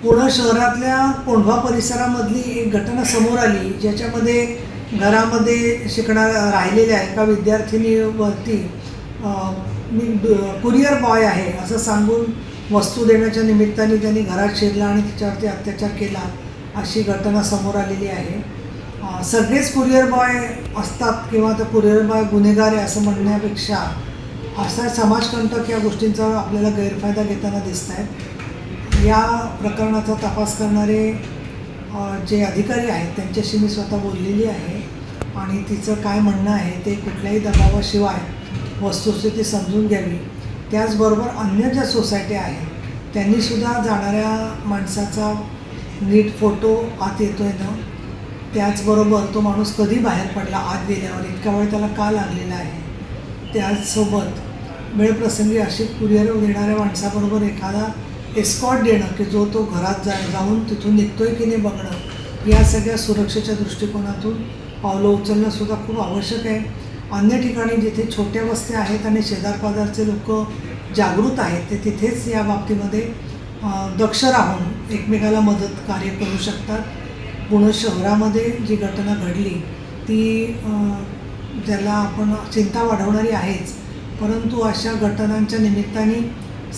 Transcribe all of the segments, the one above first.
पुणे शहरातल्या कोंढवा परिसरामधली एक घटना समोर आली, ज्याच्यामध्ये घरामध्ये राहिलेल्या एका विद्यार्थिनीवरती मी कुरिअर बॉय आहे असं सांगून वस्तू देण्याच्या निमित्ताने त्यांनी घरात शिरला आणि तिच्यावरती अत्याचार केला, अशी घटना समोर आलेली आहे। सगळेच कुरिअर बॉय असतात किंवा तर कुरिअर बॉय गुन्हेगार आहे असं म्हणण्यापेक्षा असा समाजकंटक या गोष्टींचा आपल्याला गैरफायदा घेताना दिसत आहेत। या प्रकरणाचा तपास करणारे जे अधिकारी आहेत त्यांच्याशी मी स्वतः बोललेली आहे आणि तिचं काय म्हणणं आहे ते कुठल्याही दबावाशिवाय वस्तुस्थिती समजून घ्यावी। त्याचबरोबर अन्य ज्या सोसायटी आहेत त्यांनीसुद्धा जाणाऱ्या माणसाचा नीट फोटो आत येतो आहे ना, त्याचबरोबर तो माणूस कधी बाहेर पडला, आत गेल्यावर इतका वेळ त्याला का लागलेला आहे, त्याचसोबत वेळप्रसंगी अशी कुरिअर देणाऱ्या माणसाबरोबर एखादा एस्कॉर्ट देणं की जो तो घरात जाऊन तिथून निघतोय की नाही बघणं, या सगळ्या सुरक्षेच्या दृष्टिकोनातून पावलं उचलणंसुद्धा खूप आवश्यक आहे। अन्य ठिकाणी जिथे छोट्या वस्त्या आहेत आणि शेजारपाजारचे लोक जागृत आहेत ते तिथेच या बाबतीमध्ये दक्ष राहून एकमेकाला मदत कार्य करू शकतात। पुणे शहरामध्ये जी घटना घडली ती ज्याला आपण चिंता वाढवणारी आहेच, परंतु अशा घटनांच्या निमित्ताने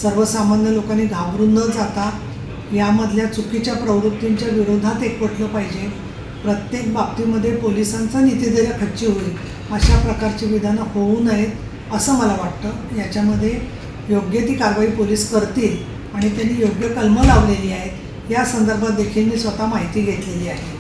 सर्वसामान्य लोकांनी घाबरून न जाता यामधल्या चुकीच्या प्रवृत्तींच्या विरोधात एकवटलं पाहिजे। प्रत्येक बाबतीमध्ये पोलिसांचा नीतिधैर्य खच्ची होईल अशा प्रकारची विधानं होऊ नयेत असं मला वाटतं। याच्यामध्ये योग्य ती कारवाई पोलीस करतील आणि त्यांनी योग्य कलमं लावलेली आहेत, या संदर्भात देखील मी स्वतः माहिती घेतलेली आहे।